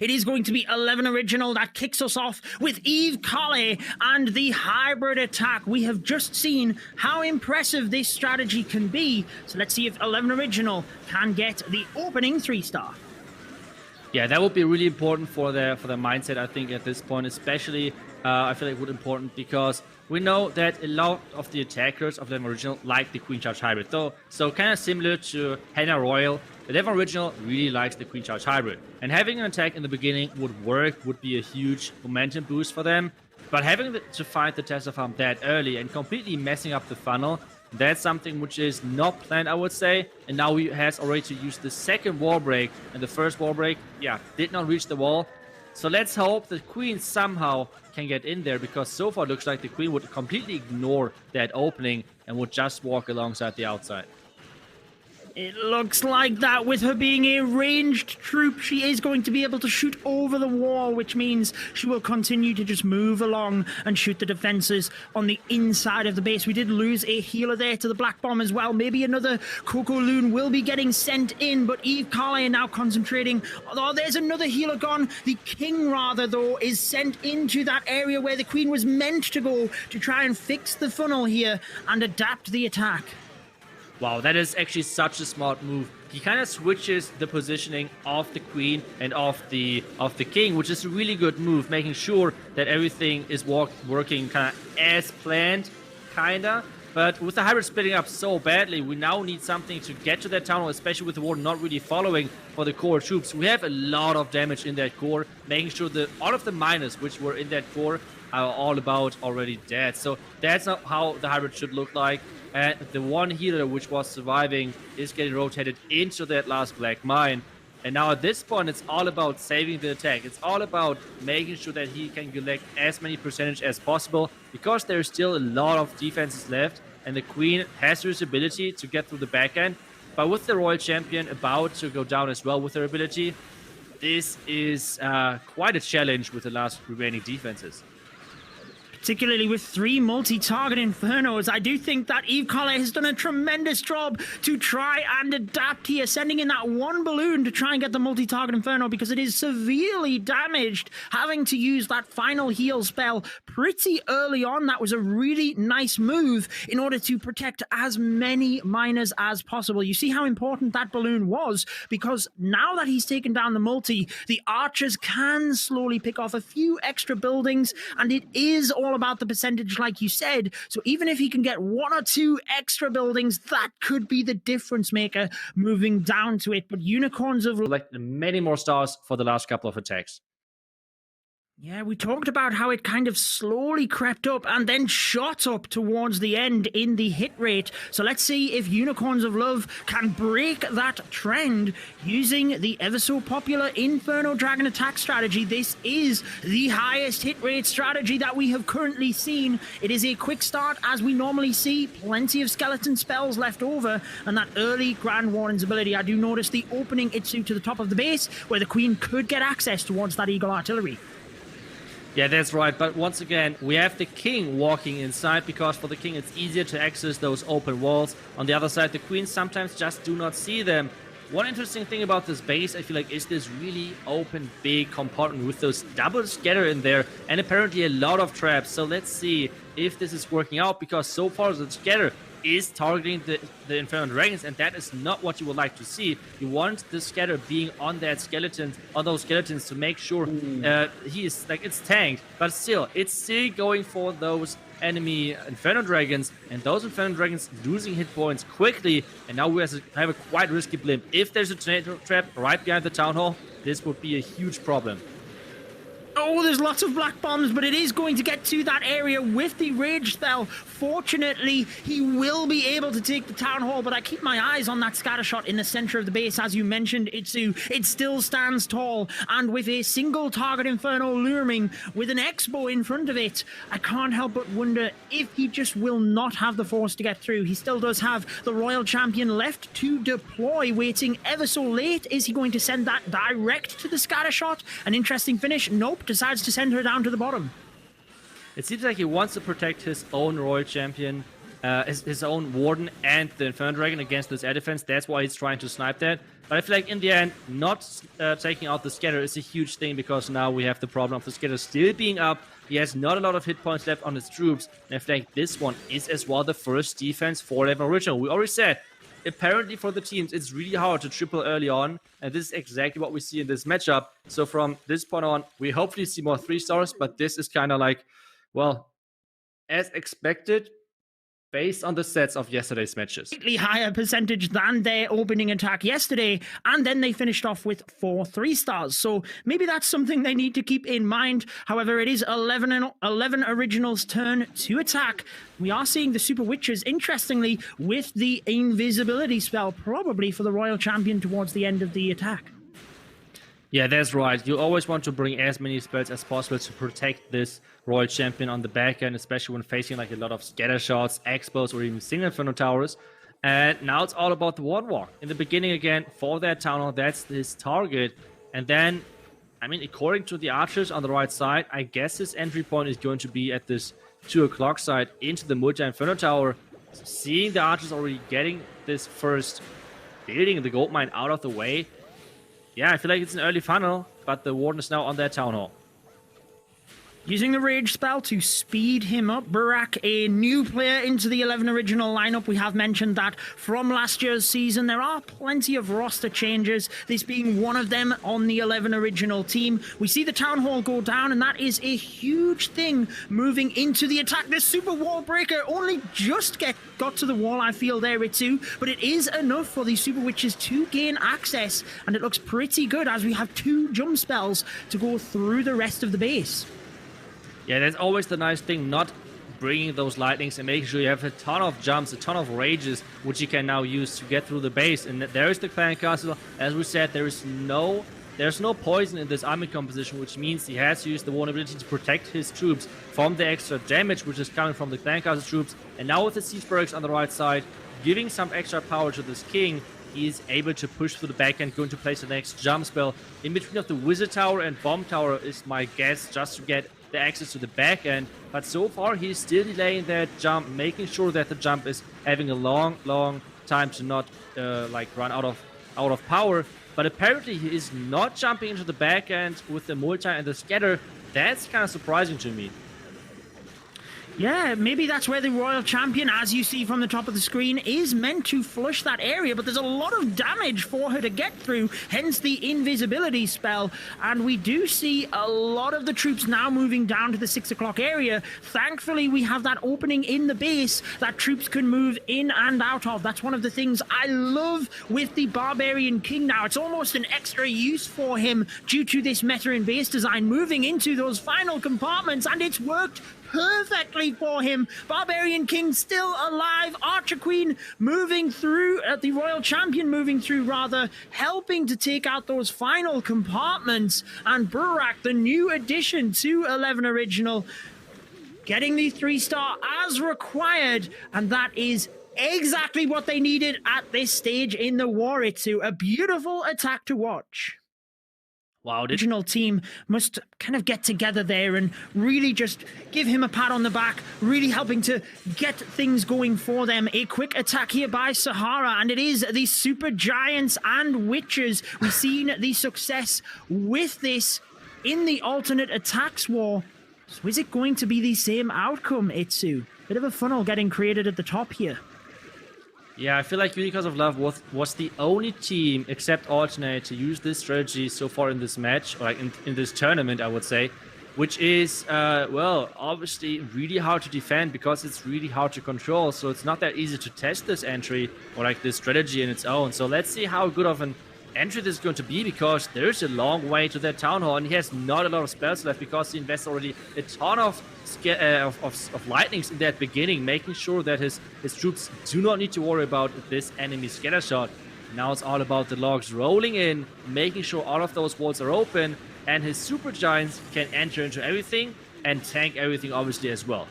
It is going to be 11 original that kicks us off with Eve Kale and the hybrid attack. We have just seen how impressive this strategy can be. So let's see if 11 original can get the opening 3-star. Yeah, that would be really important for their mindset, I think, at this point. Especially, I feel like it would be important because we know that a lot of the attackers of the original like the Queen Charge Hybrid. So kind of similar to Hannah Royal, the Devon Original really likes the Queen Charge Hybrid. And having an attack in the beginning would work, would be a huge momentum boost for them. But having to fight the Tesla Farm that early and completely messing up the funnel, that's something which is not planned, I would say. And now he has already to use the second wall break. And the first wall break, yeah, did not reach the wall. So let's hope the Queen somehow can get in there, because so far it looks like the Queen would completely ignore that opening and would just walk alongside the outside. It looks like that with her being a ranged troop, she is going to be able to shoot over the wall, which means she will continue to just move along and shoot the defenses on the inside of the base. We did lose a healer there to the Black Bomb as well. Maybe another Coco Loon will be getting sent in, but Eve Kale now concentrating. Oh, there's another healer gone. The King, rather, though, is sent into that area where the Queen was meant to go to try and fix the funnel here and adapt the attack. Wow, that is actually such a smart move. He kind of switches the positioning of the Queen and of the King, which is a really good move, making sure that everything is working kind of as planned, kinda. But with the hybrid splitting up so badly, we now need something to get to that town hall, especially with the Warden not really following for the core troops. We have a lot of damage in that core, making sure that all of the miners which were in that core are all about already dead. So that's not how the hybrid should look like. And the one healer which was surviving is getting rotated into that last black mine. And now at this point, it's all about saving the attack. It's all about making sure that he can collect as many percentage as possible, because there's still a lot of defenses left. And the Queen has this ability to get through the back end. But with the Royal Champion about to go down as well with her ability, this is quite a challenge with the last remaining defenses. Particularly with 3 multi-target Infernos. I do think that Eve Kale has done a tremendous job to try and adapt here, sending in that one balloon to try and get the multi-target Inferno, because it is severely damaged, having to use that final heal spell pretty early on. That was a really nice move in order to protect as many miners as possible. You see how important that balloon was, because now that he's taken down the multi, the archers can slowly pick off a few extra buildings, and it is all about the percentage, like you said. So even if he can get 1 or 2 extra buildings, that could be the difference maker moving down to it. But Unicorns of like many more stars for the last couple of attacks. Yeah, we talked about how it kind of slowly crept up and then shot up towards the end in the hit rate. So let's see if Unicorns of Love can break that trend using the ever so popular Inferno Dragon attack strategy. This is the highest hit rate strategy that we have currently seen. It is a quick start, as we normally see, plenty of skeleton spells left over, and that early Grand Warden's ability. I do notice the opening Itsu to the top of the base, where the Queen could get access towards that Eagle Artillery. Yeah, that's right. But once again, we have the King walking inside, because for the King it's easier to access those open walls. On the other side, the Queens sometimes just do not see them. One interesting thing about this base, I feel like, is this really open, big compartment with those double scatter in there, and apparently a lot of traps. So let's see if this is working out, because so far the scatter is targeting the Inferno Dragons, and that is not what you would like to see. You want the scatter being on that skeleton, on those skeletons, to make sure he is, like, it's tanked, but still, it's still going for those enemy Inferno Dragons, and those Inferno Dragons losing hit points quickly. And now we have a quite risky blimp. If there's a tornado trap right behind the town hall, this would be a huge problem. Oh, there's lots of black bombs, but it is going to get to that area with the rage spell. Fortunately, he will be able to take the town hall, but I keep my eyes on that scatter shot in the center of the base. As you mentioned, Itsu, it still stands tall, and with a single target Inferno looming with an X-bow in front of it, I can't help but wonder if he just will not have the force to get through. He still does have the Royal Champion left to deploy, waiting ever so late. Is he going to send that direct to the scatter shot? An interesting finish? Nope. Decides to send her down to the bottom. It seems like he wants to protect his own Royal Champion, his own Warden and the Inferno Dragon against this air defense. That's why he's trying to snipe that. But I feel like in the end, not taking out the scatter is a huge thing, because now we have the problem of the scatter still being up. He has not a lot of hit points left on his troops. And I feel like this one is as well the first defense for 11 original. We already said, apparently for the teams, it's really hard to triple early on. And this is exactly what we see in this matchup. So from this point on, we hopefully see more 3-stars. But this is kind of like, well, as expected, based on the sets of yesterday's matches. Slightly higher percentage than their opening attack yesterday, and then they finished off with 4 3-stars. So maybe that's something they need to keep in mind. However, it is 11 originals' turn to attack. We are seeing the Super Witches, interestingly, with the invisibility spell, probably for the Royal Champion towards the end of the attack. Yeah, that's right. You always want to bring as many spells as possible to protect this Royal Champion on the back end, especially when facing like a lot of scatter shots, expos, or even single Inferno Towers. And now it's all about the Ward Walk. In the beginning again, for that Town Hall, that's his target. And then, I mean, according to the archers on the right side, I guess his entry point is going to be at this 2 o'clock side into the multi-Inferno Tower. So seeing the archers already getting this first building, the gold mine, out of the way, yeah, I feel like it's an early funnel, but the Warden is now on their Town Hall. Using the Rage spell to speed him up, Burak, a new player into the 11 original lineup. We have mentioned that from last year's season, there are plenty of roster changes, this being one of them on the 11 original team. We see the Town Hall go down, and that is a huge thing moving into the attack. This Super Wall Breaker only just got to the wall, I feel, there, too, but it is enough for the Super Witches to gain access, and it looks pretty good as we have 2 jump spells to go through the rest of the base. Yeah, that's always the nice thing, not bringing those lightnings and making sure you have a ton of jumps, a ton of rages, which you can now use to get through the base. And there is the clan castle. As we said, there's no poison in this army composition, which means he has to use the vulnerability to protect his troops from the extra damage, which is coming from the clan castle troops. And now with the siege barracks on the right side, giving some extra power to this king, he is able to push through the back end, going to place the next jump spell. In between of the wizard tower and bomb tower is my guess, just to get the access to the back end. But so far he's still delaying that jump, making sure that the jump is having a long time to not like run out of power. But apparently he is not jumping into the back end with the multi and the scatter. That's kind of surprising to me. Yeah, maybe that's where the Royal Champion, as you see from the top of the screen, is meant to flush that area, but there's a lot of damage for her to get through, hence the invisibility spell. And we do see a lot of the troops now moving down to the 6 o'clock area. Thankfully, we have that opening in the base that troops can move in and out of. That's one of the things I love with the Barbarian King now. It's almost an extra use for him due to this meta in base design, moving into those final compartments, and it's worked perfectly for him. Barbarian King still alive. Archer Queen moving through, the Royal Champion moving through, rather, helping to take out those final compartments. And Burak, the new addition to 11 Original, getting the 3-star as required. And that is exactly what they needed at this stage in the war. It's a beautiful attack to watch. Wow, the original team must kind of get together there and really just give him a pat on the back, really helping to get things going for them. A quick attack here by Sahara, and it is the Super Giants and Witches. We've seen the success with this in the alternate attacks war. So is it going to be the same outcome, Itsu? Bit of a funnel getting created at the top here. Yeah, I feel like Because of Love was the only team except Alternate to use this strategy so far in this match, or like in this tournament, I would say, which is, well, obviously really hard to defend because it's really hard to control. So it's not that easy to test this entry or like this strategy in its own. So let's see how good of an entry this is going to be, because there's a long way to that Town Hall, and he has not a lot of spells left because he invests already a ton of lightnings in that beginning, making sure that his troops do not need to worry about this enemy scatter shot. Now it's all about the logs rolling in, making sure all of those walls are open, and his Super Giants can enter into everything and tank everything obviously as well.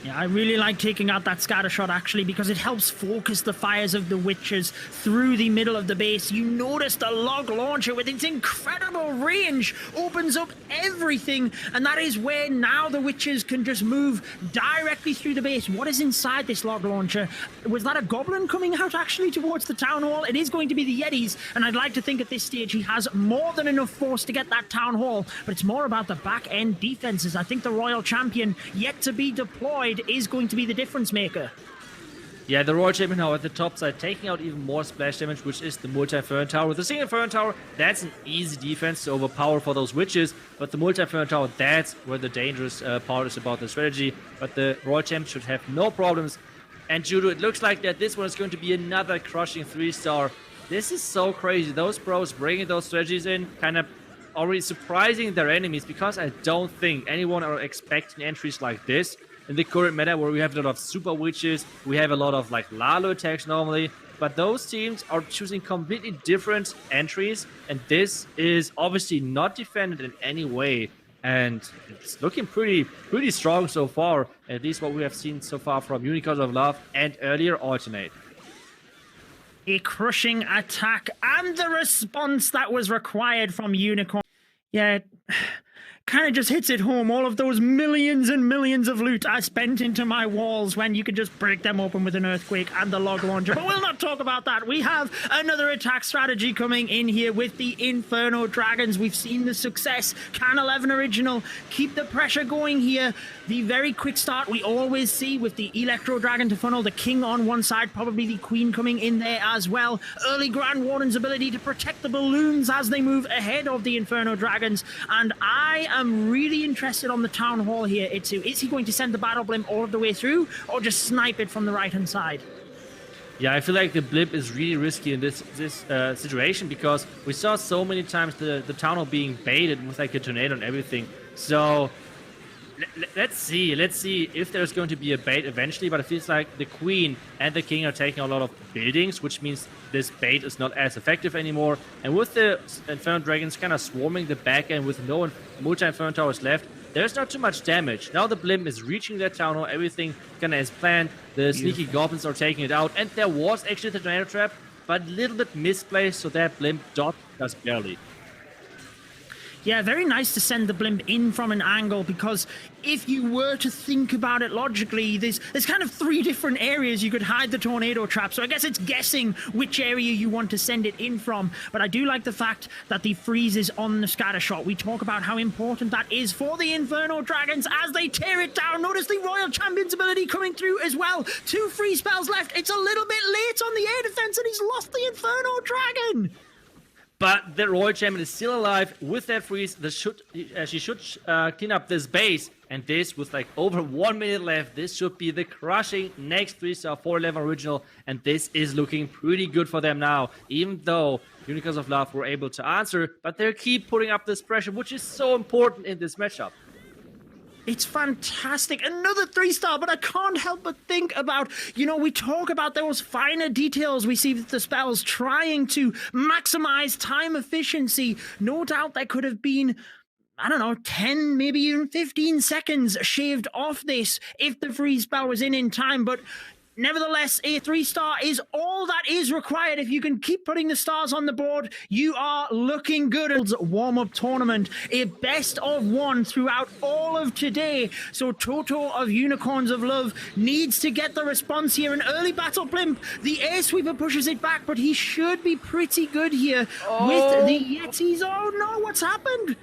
Yeah, I really like taking out that scatter shot actually because it helps focus the fires of the witches through the middle of the base. You notice the log launcher with its incredible range opens up everything, and that is where now the witches can just move directly through the base. What is inside this log launcher? Was that a goblin coming out actually towards the town hall? It is going to be the yetis, and I'd like to think at this stage he has more than enough force to get that town hall, but it's more about the back end defenses. I think the royal champion yet to be deployed is going to be the difference maker. Yeah, the Royal Champion now at the top side, taking out even more splash damage, which is the multi-Inferno Tower. With the single Inferno Tower, that's an easy defense to overpower for those witches, but the multi-Inferno Tower, that's where the dangerous part is about the strategy. But the Royal Champion should have no problems. And Judo, it looks like that this one is going to be another crushing 3-star. This is so crazy. Those pros bringing those strategies in, kind of already surprising their enemies, because I don't think anyone are expecting entries like this. In the current meta, where we have a lot of super witches, we have a lot of like Lalo attacks normally, but those teams are choosing completely different entries, and this is obviously not defended in any way, and it's looking pretty strong so far, at least what we have seen so far from Unicorns of Love and earlier Alternate. A crushing attack and the response that was required from Unicorn. Yeah, kind of just hits it home. All of those millions and millions of loot I spent into my walls when you could just break them open with an earthquake and the log launcher. But we'll not talk about that. We have another attack strategy coming in here with the Inferno Dragons. We've seen the success. Can 11 original keep the pressure going here? The very quick start we always see with the Electro Dragon to funnel the king on one side, probably the queen coming in there as well. Early Grand Warden's ability to protect the balloons as they move ahead of the Inferno Dragons. And I'm really interested on the town hall here, Itsu. Is he going to send the battle blimp all the way through, or just snipe it from the right-hand side? Yeah, I feel like the blimp is really risky in this situation, because we saw so many times the town hall being baited with like a tornado and everything. So let's see if there's going to be a bait eventually, but it feels like the queen and the king are taking a lot of buildings, which means this bait is not as effective anymore. And with the Inferno Dragons kind of swarming the back end with no multi-Inferno Towers left, there's not too much damage. Now the blimp is reaching that town hall, everything kind of as planned. The sneaky goblins are taking it out, and there was actually the tornado trap, but a little bit misplaced, so that blimp dodged just barely. Yeah, very nice to send the blimp in from an angle, because if you were to think about it logically, there's kind of 3 different areas you could hide the tornado trap. So I guess it's guessing which area you want to send it in from. But I do like the fact that the freeze is on the scatter shot. We talk about how important that is for the Inferno Dragons as they tear it down. Notice the Royal Champion's ability coming through as well. 2 free spells left. It's a little bit late on the air defense, and he's lost the Inferno Dragon. But the Royal Champion is still alive with that freeze. She should clean up this base. And this, with like over 1 minute left, this should be the crushing next 3-star 411 original. And this is looking pretty good for them now. Even though Unicorns of Love were able to answer, but they keep putting up this pressure, which is so important in this matchup. It's fantastic. Another 3-star, but I can't help but think about, we talk about those finer details we see with the spells, trying to maximize time efficiency. No doubt there could have been, 10, maybe even 15 seconds shaved off this if the freeze spell was in time, but nevertheless, a 3-star is all that is required. If you can keep putting the stars on the board, you are looking good. Warm-up tournament, a best of 1 throughout all of today. So Toto of Unicorns of Love needs to get the response here. An early battle blimp. The air sweeper pushes it back, but he should be pretty good here with the Yetis. Oh no, what's happened?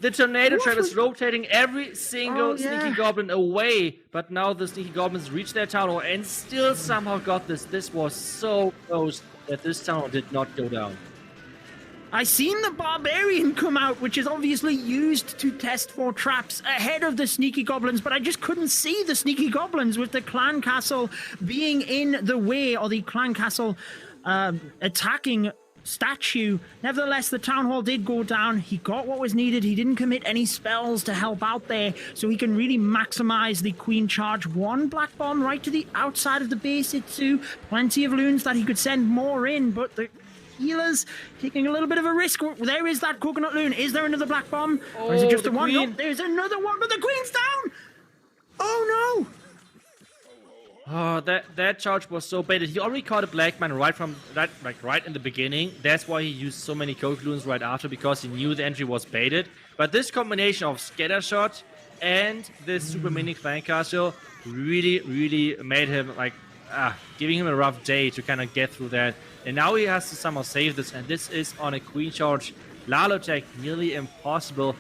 The tornado trap is rotating every single sneaky goblin away, but now the sneaky goblins reach their town hall and still somehow got this. This was so close that this town hall did not go down. I seen the barbarian come out, which is obviously used to test for traps ahead of the sneaky goblins, but I just couldn't see the sneaky goblins with the clan castle being in the way, or the clan castle attacking statue. Nevertheless, the town hall did go down. He got what was needed. He didn't commit any spells to help out there, so he can really maximize the queen charge. 1 black bomb right to the outside of the base. It's 2. Plenty of loons that he could send more in, but the healers taking a little bit of a risk. There is that coconut loon. Is there another black bomb? Or is it just the one? No, there's another one, but the queen's down! Oh no! Oh, that charge was so baited. He already caught a black man right from that, like right in the beginning. That's why he used so many coke right after, because he knew the entry was baited. But this combination of scatter shot and this super mini clan castle really made him like giving him a rough day to kind of get through that. And now he has to somehow save this, and this is on a queen charge Lalo tech, nearly impossible,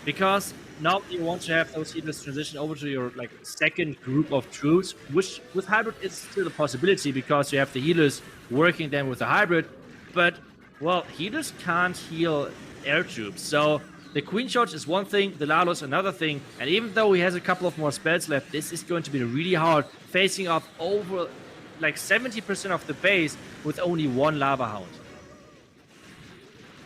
because now you want to have those healers transition over to your like second group of troops, which with hybrid is still a possibility because you have the healers working them with the hybrid. But well, healers can't heal air troops, so the queen charge is one thing, the Lalo's another thing, and even though he has a couple of more spells left, this is going to be really hard facing off over like 70% of the base with only one lava hound.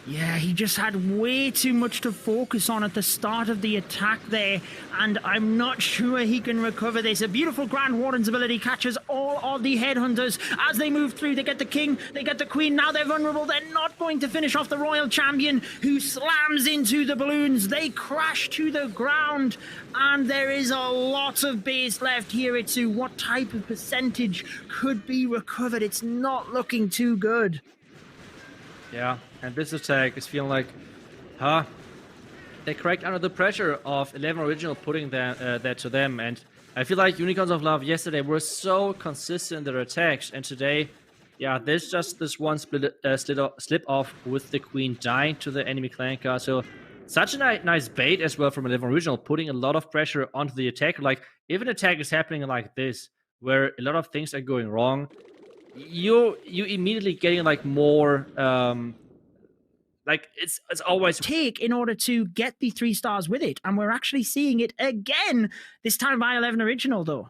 Yeah, he just had way too much to focus on at the start of the attack there, and I'm not sure he can recover this. A beautiful Grand Warden's ability catches all of the headhunters as they move through. They get the king, they get the queen, now they're vulnerable. They're not going to finish off the royal champion, who slams into the balloons. They crash to the ground, and there is a lot of base left here. Itsu, what type of percentage could be recovered? It's not looking too good. Yeah, and this attack is feeling like, they cracked under the pressure of 11 Original putting that to them. And I feel like Unicorns of Love yesterday were so consistent in their attacks, and today, yeah, there's just this one slip off with the queen dying to the enemy clan castle. Such a nice bait as well from 11 Original, putting a lot of pressure onto the attacker. Like, if an attack is happening like this, where a lot of things are going wrong, you immediately getting like more like it's always take in order to get the 3 stars with it, and we're actually seeing it again, this time by 11 Original though.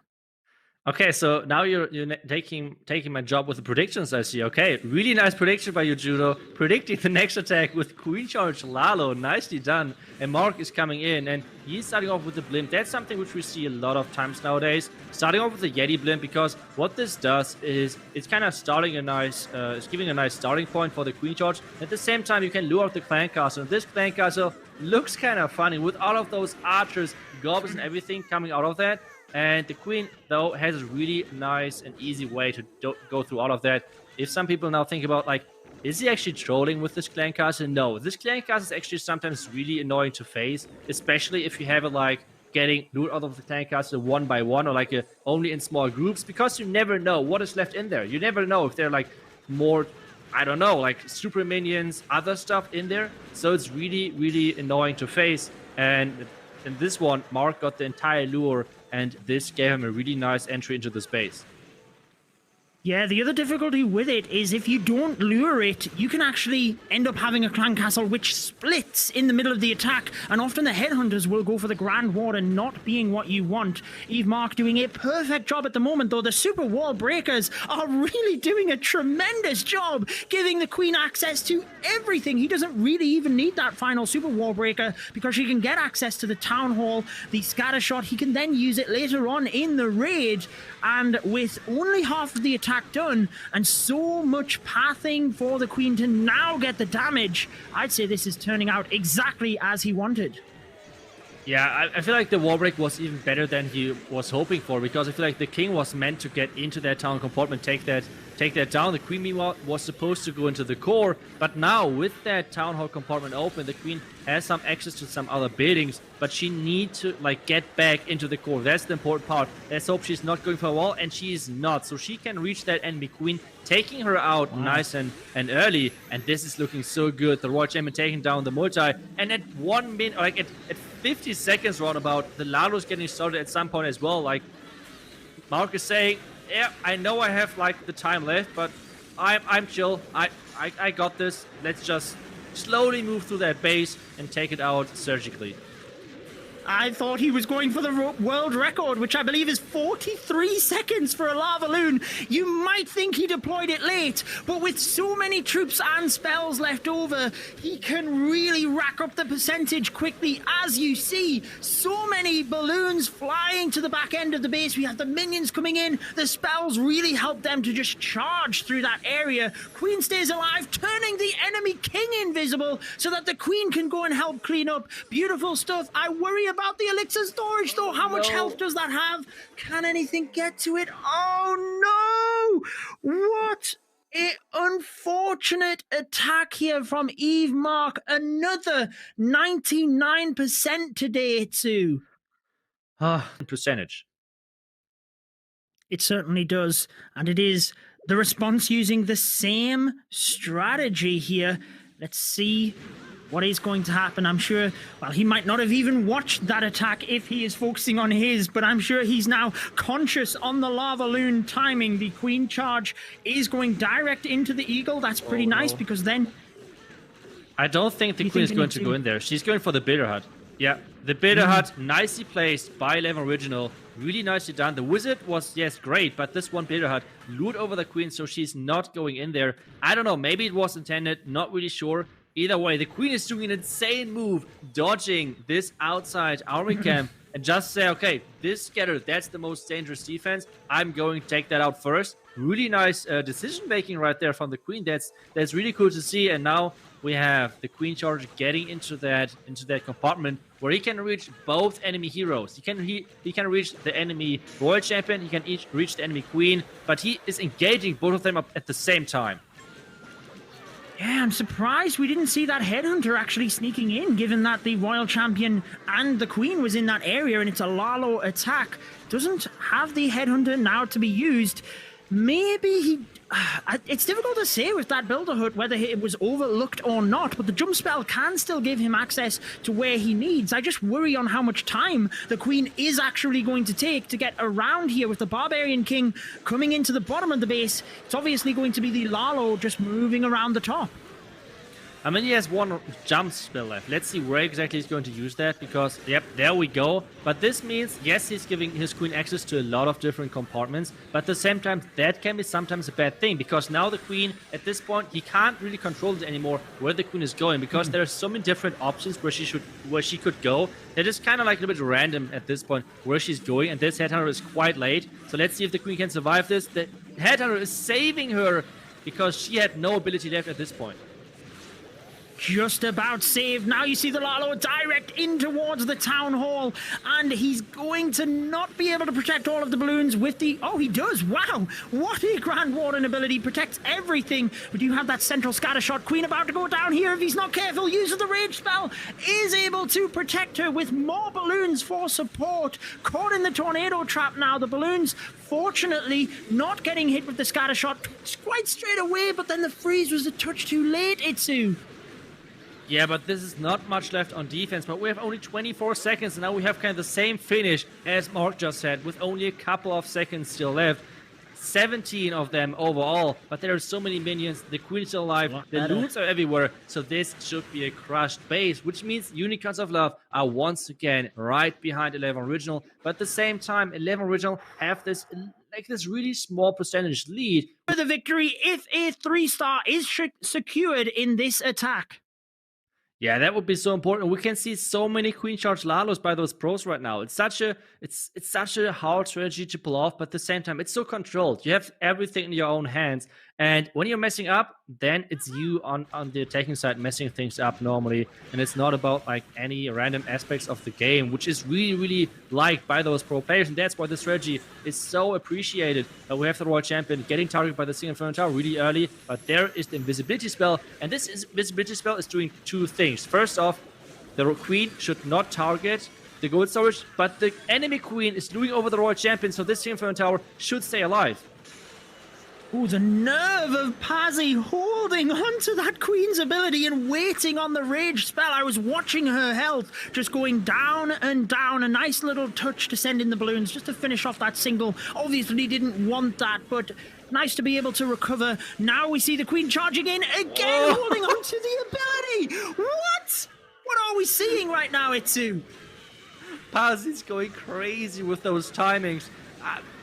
Okay, so now you're taking my job with the predictions, I see. Okay, really nice prediction by you, Judo. Predicting the next attack with Queen Charge Lalo. Nicely done. And Mark is coming in, and he's starting off with the blimp. That's something which we see a lot of times nowadays. Starting off with the Yeti blimp, because what this does is it's kind of starting a nice, it's giving a nice starting point for the Queen Charge. At the same time, you can lure out the Clan Castle. And this Clan Castle looks kind of funny with all of those archers, goblins, and everything coming out of that. And the queen, though, has a really nice and easy way to go through all of that. If some people now think about, like, is he actually trolling with this clan castle? No, this clan castle is actually sometimes really annoying to face, especially if you have it, like, getting lured out of the clan castle one by one, or, like, only in small groups, because you never know what is left in there. You never know if they're, like, more, I don't know, like, super minions, other stuff in there. So it's really annoying to face. And in this one, Mark got the entire lure, and this gave him a really nice entry into the space. Yeah, the other difficulty with it is if you don't lure it, you can actually end up having a clan castle which splits in the middle of the attack, and often the headhunters will go for the Grand Warden, not being what you want. Eve Mark doing a perfect job at the moment, though. The super wall breakers are really doing a tremendous job, giving the queen access to everything. He doesn't really even need that final super wall breaker, because she can get access to the town hall, the scatter shot. He can then use it later on in the raid, and with only half of the attack done and so much pathing for the queen to now get the damage, I'd say this is turning out exactly as he wanted. Yeah, I feel like the wall break was even better than he was hoping for, because I feel like the king was meant to get into that town compartment, take that down. The queen, meanwhile, was supposed to go into the core, but now with that town hall compartment open, the queen has some access to some other buildings, but she needs to like get back into the core. That's the important part. Let's hope she's not going for a wall, and she is not, so she can reach that enemy queen, taking her out nice and early. And this is looking so good. The Royal Champion taking down the multi, and at 1 minute, like at 50 seconds roundabout, the Lalo's getting started at some point as well. Like Mark is saying, yeah, I know I have like the time left, but I'm chill. I got this. Let's just slowly move through that base and take it out surgically. I thought he was going for the world record, which I believe is 43 seconds for a lava loon. You might think he deployed it late, but with so many troops and spells left over, he can really rack up the percentage quickly. As you see, so many balloons flying to the back end of the base. We have the minions coming in. The spells really help them to just charge through that area. Queen stays alive, turning the enemy king invisible so that the queen can go and help clean up. Beautiful stuff. I worry about the elixir storage, though. How much health does that have? Can anything get to it? Oh, no! What an unfortunate attack here from Eve Mark. Another 99% today, too. Percentage. It certainly does. And it is the response using the same strategy here. Let's see what is going to happen. I'm sure, well, he might not have even watched that attack if he is focusing on his, but I'm sure he's now conscious on the lava loon timing. The queen charge is going direct into the eagle. That's pretty nice because then... I don't think the queen is going to go in there. She's going for the bitter hut. Yeah, the bitter hut, nicely placed by 11 original. Really nicely done. The wizard was, yes, great, but this one bitter hut lured over the queen, so she's not going in there. I don't know, maybe it was intended, not really sure. Either way, the queen is doing an insane move, dodging this outside army camp, and just say, okay, this scatter, that's the most dangerous defense. I'm going to take that out first. Really nice decision making right there from the queen. That's really cool to see. And now we have the queen charge getting into that compartment where he can reach both enemy heroes. He can reach the enemy royal champion. He can reach the enemy queen, but he is engaging both of them up at the same time. Yeah, I'm surprised we didn't see that headhunter actually sneaking in, given that the royal champion and the queen was in that area and it's a Lalo attack. Doesn't have the headhunter now to be used. Maybe he... It's difficult to say with that builder hut whether it was overlooked or not, but the jump spell can still give him access to where he needs. I just worry on how much time the queen is actually going to take to get around here with the barbarian king coming into the bottom of the base. It's obviously going to be the Lalo just moving around the top. I mean, he has one jump spell left. Let's see where exactly he's going to use that, because, yep, there we go. But this means, yes, he's giving his queen access to a lot of different compartments, but at the same time, that can be sometimes a bad thing, because now the queen, at this point, he can't really control it anymore where the queen is going, because there are so many different options where she could go. It is kind of like a little bit random at this point where she's going, and this headhunter is quite late. So let's see if the queen can survive this. The headhunter is saving her because she had no ability left at this point. Just about saved. Now you see the Lalo direct in towards the town hall, and he's going to not be able to protect all of the balloons with the... Oh, he does. Wow. What a Grand Warden ability. Protects everything. But you have that central scatter shot. Queen about to go down here if he's not careful. Uses the rage spell. Is able to protect her with more balloons for support. Caught in the tornado trap now. The balloons, fortunately, not getting hit with the scatter shot quite straight away, but then the freeze was a touch too late, Itsu. Yeah, but this is not much left on defense, but we have only 24 seconds, and now we have kind of the same finish as Mark just said, with only a couple of seconds still left. 17 of them overall, but there are so many minions, the queen is still alive, the loons are everywhere, so this should be a crushed base, which means Unicorns of Love are once again right behind 11 Original, but at the same time, 11 Original have this really small percentage lead. For the victory, if a 3-star is secured in this attack. Yeah, that would be so important. We can see so many Queen Charge Lalos by those pros right now. It's such a hard strategy to pull off, but at the same time, it's so controlled. You have everything in your own hands, and when you're messing up, then it's you on the attacking side messing things up normally, and it's not about like any random aspects of the game, which is really, really liked by those pro players, and that's why the strategy is so appreciated. We have the Royal Champion getting targeted by the Single Inferno Tower really early, but there is the invisibility spell, and this invisibility spell is doing two things. First off, the Queen should not target the gold storage, but the enemy Queen is luring over the Royal Champion, so this Single Inferno Tower should stay alive. Ooh, the nerve of Pazzi holding onto that Queen's ability and waiting on the rage spell. I was watching her health just going down and down. A nice little touch to send in the balloons just to finish off that single. Obviously didn't want that, but nice to be able to recover. Now we see the Queen charging in again, holding onto the ability. What? What are we seeing right now, Itsu? Pazzi's going crazy with those timings.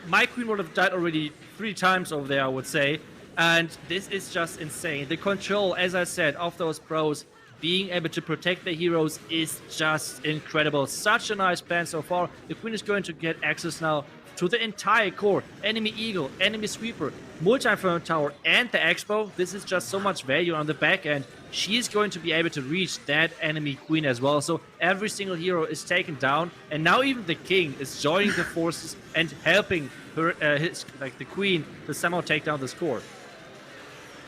My Queen would have died already 3 times over there, I would say. And this is just insane. The control, as I said, of those pros being able to protect their heroes is just incredible. Such a nice plan so far. The Queen is going to get access now to the entire core. Enemy Eagle, enemy Sweeper, Multi-Inferno Tower, and the Expo. This is just so much value on the back end. she is going to be able to reach that enemy queen as well. So every single hero is taken down, and now even the king is joining the forces and helping her, the queen, to somehow take down the score.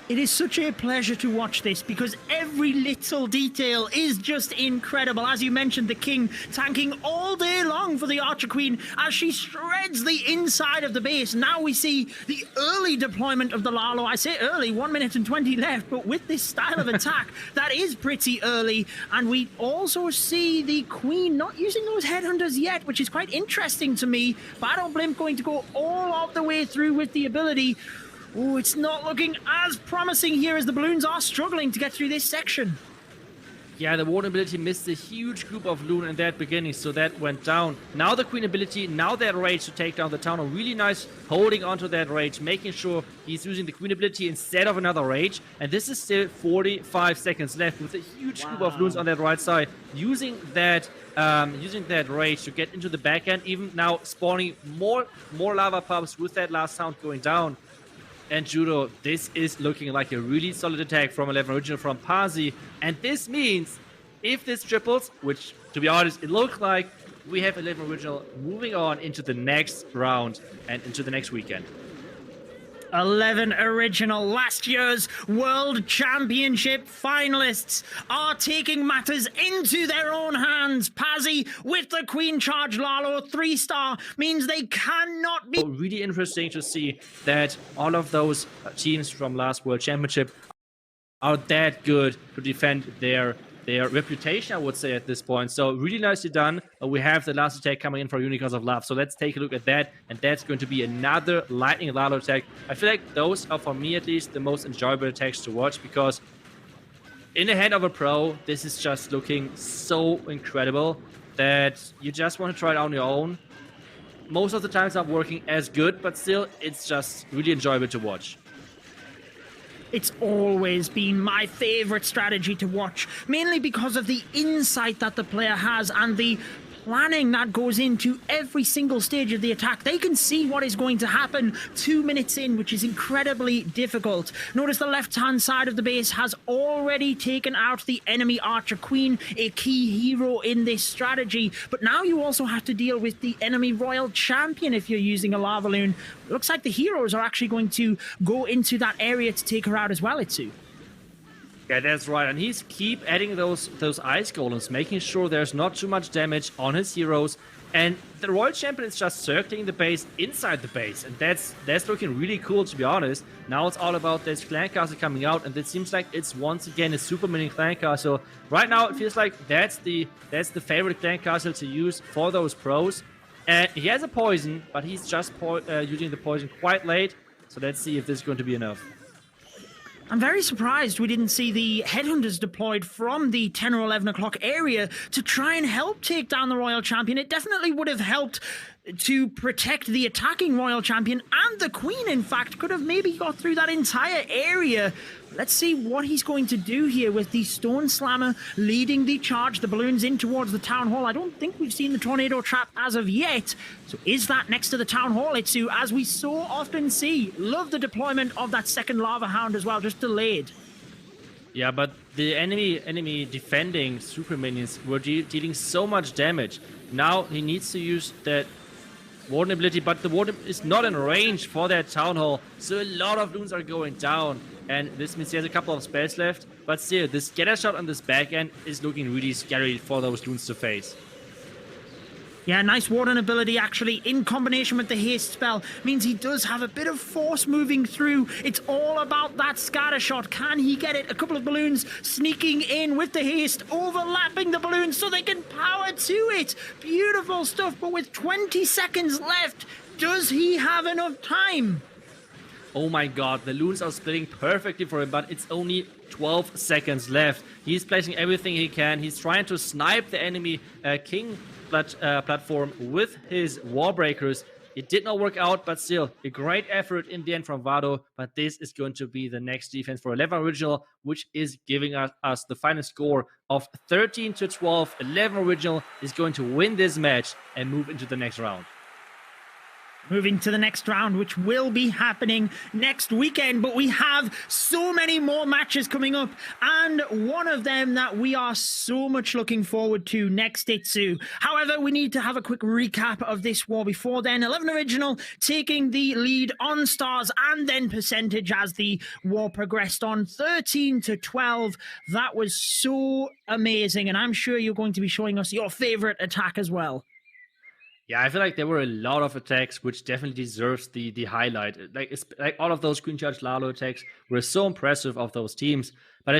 It is such a pleasure to watch this because every little detail is just incredible. As you mentioned, the king tanking all day long for the archer queen as she shreds the inside of the base. Now we see the early deployment of the Lalo. I say early, 1 minute and 20 left, but with this style of attack, that is pretty early. And we also see the queen not using those headhunters yet, which is quite interesting to me. Battle Blimp going to go all of the way through with the ability. Oh, it's not looking as promising here as the balloons are struggling to get through this section. Yeah, the Warden ability missed a huge group of Loon in that beginning, so that went down. Now the Queen ability, now that rage to take down the town. Really nice holding onto that rage, making sure he's using the Queen ability instead of another rage. And this is still 45 seconds left with a huge group of Loons on that right side. Using that rage to get into the back end, even now spawning more lava pups with that last sound going down. And Judo, this is looking like a really solid attack from 11 original from Pasi. And this means, if this triples, which to be honest, it looks like, we have 11 original moving on into the next round and into the next weekend. 11 original last year's World Championship finalists are taking matters into their own hands. Pasi with the Queen Charge Lalo 3-star means they cannot be... Really interesting to see that all of those teams from last World Championship are that good to defend their reputation, I would say, at this point. So really nicely done. We have the last attack coming in for Unicorns of Love. So let's take a look at that. And that's going to be another lightning Lalo attack. I feel like those are, for me at least, the most enjoyable attacks to watch, because in the hand of a pro, this is just looking so incredible that you just want to try it on your own. Most of the time it's not working as good, but still, it's just really enjoyable to watch. It's always been my favorite strategy to watch, mainly because of the insight that the player has and the planning that goes into every single stage of the attack. They can see what is going to happen 2 minutes in, which is incredibly difficult. Notice the left-hand side of the base has already taken out the enemy Archer Queen, a key hero in this strategy. But now you also have to deal with the enemy Royal Champion if you're using a Lava Loon. Looks like the heroes are actually going to go into that area to take her out as well, Itsu. Yeah, that's right, and he's keep adding those ice golems, making sure there's not too much damage on his heroes. And the Royal Champion is just circling the base inside the base, and that's looking really cool, to be honest. Now it's all about this clan castle coming out, and it seems like it's once again a super mini clan castle. Right now, it feels like that's the favorite clan castle to use for those pros. And he has a poison, but he's just using the poison quite late. So let's see if this is going to be enough. I'm very surprised we didn't see the headhunters deployed from the 10 or 11 o'clock area to try and help take down the Royal Champion. It definitely would have helped to protect the attacking Royal Champion, and the Queen, in fact, could have maybe got through that entire area. Let's see what he's going to do here with the Stone Slammer leading the charge, the balloons in towards the Town Hall. I don't think we've seen the Tornado Trap as of yet. So is that next to the Town Hall, Itsu, as we so often see? Love the deployment of that second Lava Hound as well, just delayed. Yeah, but the enemy defending super minions were dealing so much damage. Now he needs to use that Warden ability, but the Warden is not in range for that Town Hall, so a lot of Loons are going down, and this means he has a couple of spells left, but still, this scatter shot on this back end is looking really scary for those Loons to face. Yeah, nice Warden ability actually in combination with the haste spell means he does have a bit of force moving through. It's all about that scatter shot. Can he get it? A couple of balloons sneaking in with the haste, overlapping the balloons so they can power to it. Beautiful stuff, but with 20 seconds left, does he have enough time? Oh my god, the Loons are splitting perfectly for him, but it's only 12 seconds left. He's placing everything he can. He's trying to snipe the enemy King platform with his wall breakers. It did not work out, but still a great effort in the end from Vado. But this is going to be the next defense for 11 original, which is giving us the final score of 13-12. 11 original is going to win this match and move into the next round. moving to the next round, which will be happening next weekend. But we have so many more matches coming up, and one of them that we are so much looking forward to next, Itsu. However, we need to have a quick recap of this war before then. 11 Original taking the lead on stars and then percentage as the war progressed on 13 to 12. That was so amazing, and I'm sure you're going to be showing us your favorite attack as well. Yeah, I feel like there were a lot of attacks which definitely deserves the highlight. Like all of those Queen Judge Lalo attacks were so impressive of those teams. But I